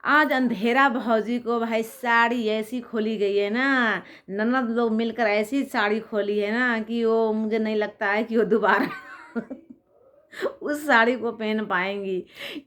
आज अंधेरा भौजी को भाई साड़ी ऐसी खोली गई है ना, ननद लोग मिलकर ऐसी साड़ी खोली है ना कि वो मुझे नहीं लगता है कि वो दोबारा उस साड़ी को पहन पाएंगी।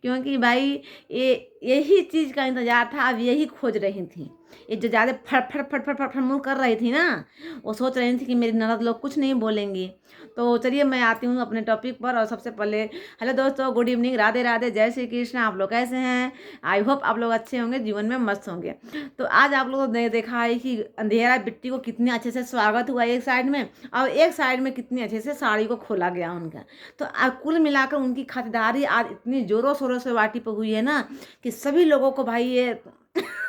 क्योंकि भाई ये यही चीज़ का इंतजार था, अब यही खोज रही थी। ये जो ज़्यादा फट फट फट फट फट फट मुँह कर रही थी ना, वो सोच रही थी कि मेरी ननद लोग कुछ नहीं बोलेंगी। तो चलिए मैं आती हूँ अपने टॉपिक पर। और सबसे पहले हेलो दोस्तों, गुड इवनिंग, राधे राधे, जय श्री कृष्ण। आप लोग कैसे हैं? आई होप आप लोग अच्छे होंगे, जीवन में मस्त होंगे। तो आज आप लोगों ने देखा है कि अंधेरा बिट्टी को कितने अच्छे से स्वागत हुआ एक साइड में, और एक साइड में कितनी अच्छे से साड़ी को खोला गया उनका। तो कुल मिलाकर उनकी खातिरदारी आज इतनी जोरों शोरों से वाटी पर हुई है ना कि सभी लोगों को भाई ये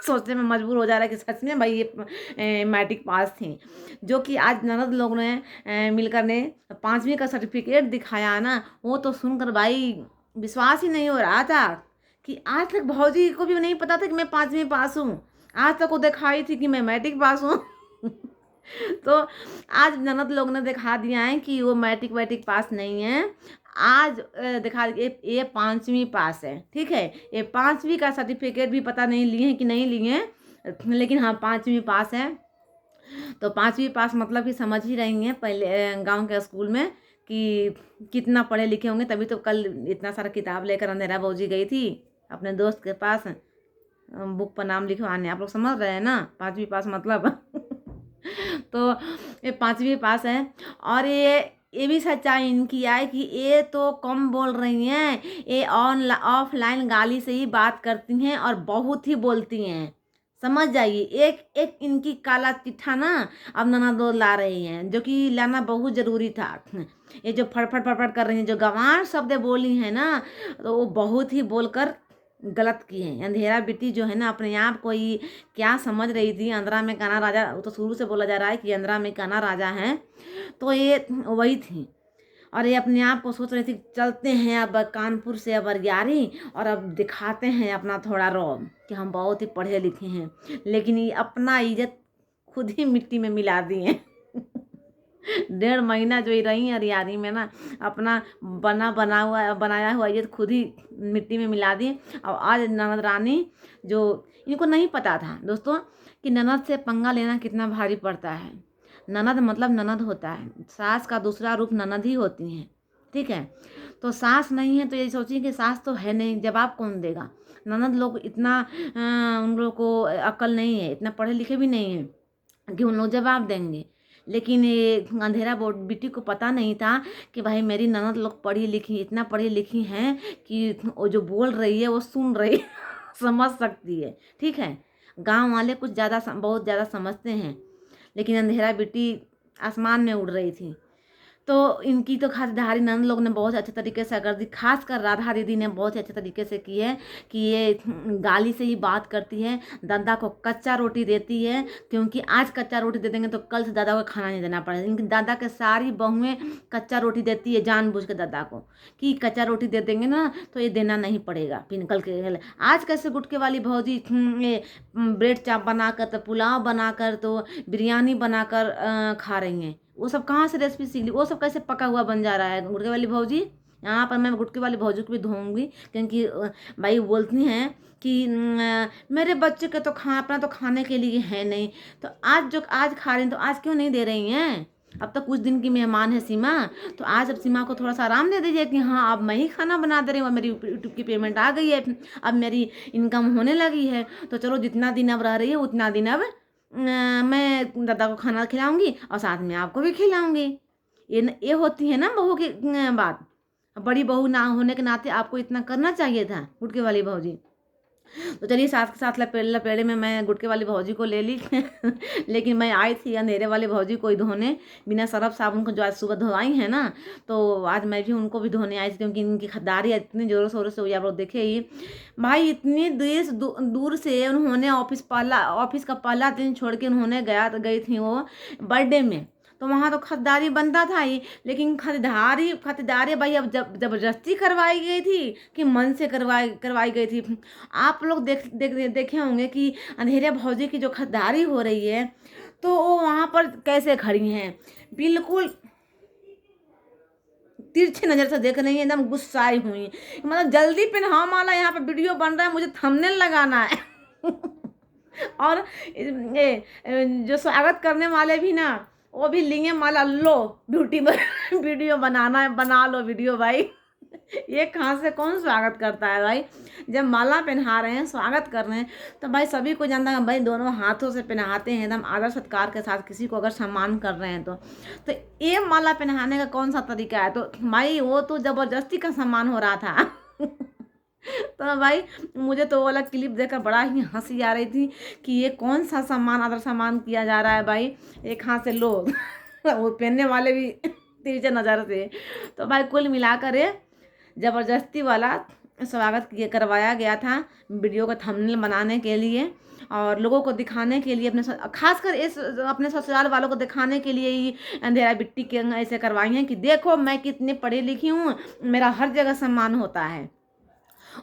सोचने में मजबूर हो जा रहा है कि सच में भाई ये मैट्रिक पास थी। जो कि आज ननद लोग ने मिलकर ने 5वीं का सर्टिफिकेट दिखाया ना, वो तो सुनकर भाई विश्वास ही नहीं हो रहा था कि आज तक भौजी को भी नहीं पता था कि मैं 5वीं पास हूँ। आज तक वो दिखाई थी कि मैं मैट्रिक पास हूँ। तो आज ननद लोग ने दिखा दिया है कि वो मैट्रिक वैट्रिक पास नहीं है। आज दिखा ये 5वीं पास है, ठीक है। ये 5वीं का सर्टिफिकेट भी पता नहीं लिए हैं कि नहीं लिए हैं, लेकिन हाँ 5वीं पास है। तो 5वीं पास मतलब कि समझ ही रही हैं पहले गांव के स्कूल में कि कितना पढ़े लिखे होंगे, तभी तो कल इतना सारा किताब लेकर अंधेरा भौजी गई थी अपने दोस्त के पास बुक पर नाम लिखवाने। आप लोग समझ रहे हैं ना 5वीं पास मतलब। तो ये 5वीं पास है। और ये भी सच्चाई इनकी है कि ये तो कम बोल रही हैं, ये ऑफलाइन गाली से ही बात करती हैं और बहुत ही बोलती हैं। समझ जाइए, एक एक इनकी काला चिट्ठा ना अब ननद ला रही हैं, जो कि लाना बहुत ज़रूरी था। ये जो फड़फड़ फड़फड़ कर रही हैं, जो गंवार शब्द बोली हैं ना, तो वो बहुत ही बोलकर गलत की है। अंधेरा बिट्टी जो है ना, अपने आप को ही क्या समझ रही थी अंधरा में काना राजा। वो तो शुरू से बोला जा रहा है कि अंधरा में काना राजा है, तो ये वही थी। और ये अपने आप को सोच रही थी चलते हैं अब कानपुर से अब अरियारी, और अब दिखाते हैं अपना थोड़ा रौब कि हम बहुत ही पढ़े लिखे हैं। लेकिन ये अपना इज्जत खुद ही मिट्टी में मिला दिए। 1.5 महीना जो ही रही अरियारी में ना, अपना बनाया हुआ इज्जत खुद ही मिट्टी में मिला दी। और आज ननद रानी, जो इनको नहीं पता था दोस्तों कि ननद से पंगा लेना कितना भारी पड़ता है। ननद मतलब ननद होता है, सास का दूसरा रूप ननद ही होती हैं, ठीक है। तो सास नहीं है तो ये सोचिए कि सास तो है नहीं, जवाब कौन देगा। ननद लोग इतना उन लोगों को अक्ल नहीं है, इतना पढ़े लिखे भी नहीं है कि उन लोग जवाब देंगे। लेकिन ये अंधेरा बिट्टी को पता नहीं था कि भाई मेरी ननद लोग पढ़ी लिखी, इतना पढ़ी लिखी हैं कि वो जो बोल रही है वो सुन रही है। समझ सकती है, ठीक है। गांव वाले कुछ ज़्यादा बहुत ज़्यादा समझते हैं, लेकिन अंधेरा बिट्टी आसमान में उड़ रही थी। तो इनकी तो खातिरदारी नंद लोग ने बहुत अच्छे तरीके से कर दी, खासकर राधा दीदी ने बहुत ही अच्छे तरीके से की है कि ये गाली से ही बात करती है, दादा को कच्चा रोटी देती है। क्योंकि आज कच्चा रोटी दे देंगे तो कल से दादा को खाना नहीं देना पड़ेगा। इनकी दादा के सारी बहुएं कच्चा रोटी देती है जानबूझ के दादा को, कि कच्चा रोटी दे देंगे ना तो ये देना नहीं पड़ेगा फिर कल के। आज कैसे गुटके वाली भौजी ये ब्रेड चाप बनाकर, तो पुलाव बनाकर, तो बिरयानी बनाकर खा रही हैं। वो सब कहाँ से रेसिपी सीख ली, वो सब कैसे पका हुआ बन जा रहा है गुटके वाली भौजी। यहाँ पर मैं गुटके वाली भौजी को भी धोऊंगी, क्योंकि भाई बोलती हैं कि मेरे बच्चे के तो अपना तो खाने के लिए है नहीं, तो आज खा रही हैं तो आज क्यों नहीं दे रही हैं। अब तो कुछ दिन की मेहमान है सीमा, तो आज अब सीमा को थोड़ा सा आराम दे दीजिए कि हाँ अब मैं ही खाना बना दे रही हूँ, अब मेरी यूट्यूब की पेमेंट आ गई है, अब मेरी इनकम होने लगी है, तो चलो जितना दिन अब रह रही है उतना दिन अब मैं दादा को खाना खिलाऊंगी और साथ में आपको भी खिलाऊंगी। ये होती है ना बहू की बात। बड़ी बहू ना होने के नाते आपको इतना करना चाहिए था गुटके वाली भौजी। तो चलिए साथ के साथ लपेड़े में मैं गुटके वाली भौजी को ले ली। लेकिन मैं आई थी अंधेरे वाली भौजी को ही धोने, बिना सरफ साबुन को, जो आज सुबह धोवाई है ना, तो आज मैं भी उनको भी धोने आई थी। क्योंकि इनकी खद्दारी इतनी जोरों शोरों से हुई, आप लोग देखे ही भाई। इतनी दूर से उन्होंने ऑफिस का पहला दिन छोड़ के उन्होंने गई थी वो बर्थडे में, तो वहाँ तो खरीदारी बनता था ही। लेकिन खरीदारी भाई अब जबरदस्ती करवाई गई थी कि मन से करवाई गई थी। आप लोग देखे होंगे कि अंधेरे भौजी की जो खरीदारी हो रही है, तो वो वहाँ पर कैसे खड़ी हैं, बिल्कुल तिरछी नज़र से देख रही हैं, एकदम गुस्साई हुई। मतलब जल्दी पहनाओ माला, यहाँ पे वीडियो बन रहा है, मुझे थंबनेल लगाना है। और जो स्वागत करने वाले भी ना, वो भी लिए माला, लो ब्यूटी वीडियो बनाना है, बना लो वीडियो भाई। ये कहाँ से कौन स्वागत करता है भाई? जब माला पहना रहे हैं, स्वागत कर रहे हैं, तो भाई सभी को जानता है भाई, दोनों हाथों से पहनाते हैं एकदम आदर सत्कार के साथ, किसी को अगर सम्मान कर रहे हैं तो ये माला पहनाने का कौन सा तरीका है? तो भाई वो तो जबरदस्ती का सम्मान हो रहा था। तो भाई मुझे तो वो वाला क्लिप देखकर बड़ा ही हंसी आ रही थी कि ये कौन सा सम्मान, आदर सम्मान किया जा रहा है भाई। एक हाथ से लो वो पहनने वाले भी तिरछे नज़र से। तो भाई कुल मिलाकर ये ज़बरदस्ती वाला स्वागत करवाया गया था वीडियो का थंबनेल बनाने के लिए, और लोगों को दिखाने के लिए, अपने खासकर इस अपने ससुराल वालों को दिखाने के लिए ही अंधेरा बिट्टी के ऐसे करवाई हैं कि देखो मैं कितनी पढ़ी लिखी हूँ, मेरा हर जगह सम्मान होता है।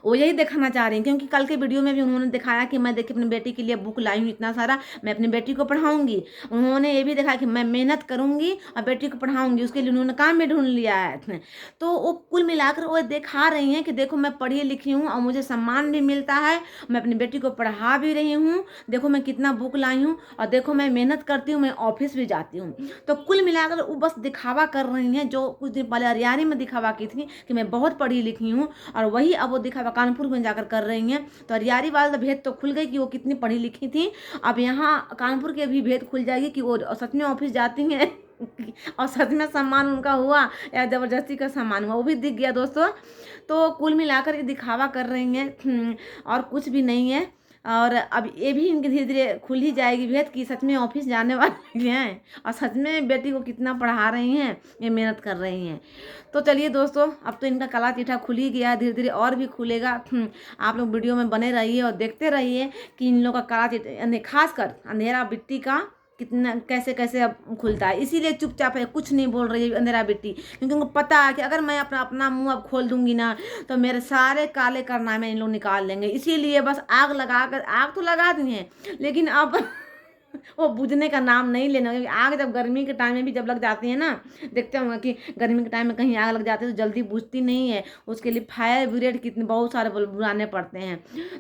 वो यही दिखाना चाह रही हैं, क्योंकि कल के वीडियो में भी उन्होंने दिखाया कि मैं देखिए अपनी बेटी के लिए बुक लाई हूँ इतना सारा, मैं अपनी बेटी को पढ़ाऊंगी। उन्होंने ये भी दिखाया कि मैं मेहनत करूंगी और बेटी को पढ़ाऊंगी, उसके लिए उन्होंने काम भी ढूंढ लिया है। तो वो कुल मिलाकर वो दिखा रही हैं कि देखो मैं पढ़ी लिखी हूँ और मुझे सम्मान भी मिलता है, मैं अपनी बेटी को पढ़ा भी रही हूँ, देखो मैं कितना बुक लाई हूँ, और देखो मैं मेहनत करती हूँ, मैं ऑफिस भी जाती हूँ। तो कुल मिलाकर वो बस दिखावा कर रही हैं, जो कुछ दिन पहले अरियारी में दिखावा की थी कि मैं बहुत पढ़ी लिखी हूँ, और वही अब वो दिखावा कानपुर में जाकर कर रही हैं। तो अरियारी वाले तो भेद तो खुल गई कि वो कितनी पढ़ी लिखी थी, अब यहाँ कानपुर के भी भेद खुल जाएगी कि वो सच में ऑफिस जाती हैं और सच में सम्मान उनका हुआ या ज़बरदस्ती का सम्मान हुआ, वो भी दिख गया दोस्तों। तो कुल मिलाकर ये दिखावा कर रही हैं और कुछ भी नहीं है। और अब ये भी इनके धीरे धीरे खुल ही जाएगी भेद कि सच में ऑफिस जाने वाली हैं और सच में बेटी को कितना पढ़ा रही हैं, ये मेहनत कर रही हैं। तो चलिए दोस्तों, अब तो इनका काला चिट्ठा खुल ही गया, धीरे धीरे और भी खुलेगा। आप लोग वीडियो में बने रहिए और देखते रहिए कि इन लोगों का काला चिट्ठा, खासकर अंधेरा बिट्टी का कितना कैसे कैसे अब खुलता है। इसीलिए चुपचाप है, कुछ नहीं बोल रही है अंधेरा बिट्टी, क्योंकि उनको पता है कि अगर मैं अपना मुंह अब खोल दूंगी ना तो मेरे सारे काले कारनामे इन लोग निकाल लेंगे। इसीलिए बस आग लगा कर, आग तो लगा दी है लेकिन अब वो बुझने का नाम नहीं लेना, क्योंकि आग जब गर्मी के टाइम में भी जब लग जाती है ना, देखते होंगे कि गर्मी के टाइम में कहीं आग लग जाती है तो जल्दी बुझती नहीं है, उसके लिए फायर ब्रिगेड कितने बहुत सारे बुलाने पड़ते हैं।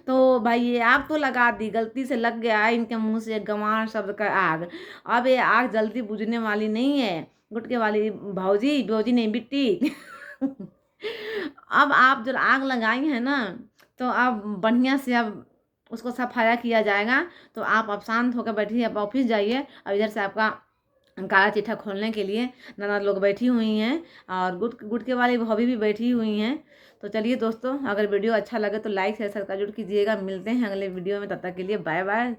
तो भाई ये आग तो लगा दी, गलती से लग गया है इनके मुंह से गंवार शब्द का आग। अब ये आग जल्दी बुझने वाली नहीं है, गुटके वाली भौजी, भौजी नहीं बिट्टी। अब आप जो आग लगाई है ना, तो अब बढ़िया से अब उसको सफाया किया जाएगा। तो आप अब शांत होकर बैठिए, आप ऑफिस जाइए। अब इधर से आपका काला चिट्ठा खोलने के लिए ननद लोग बैठी हुई हैं और गुटके वाली भाभी भी बैठी हुई हैं। तो चलिए दोस्तों, अगर वीडियो अच्छा लगे तो लाइक शेयर सब्सक्राइब जरूर कीजिएगा। मिलते हैं अगले वीडियो में, तब तक के लिए बाय बाय।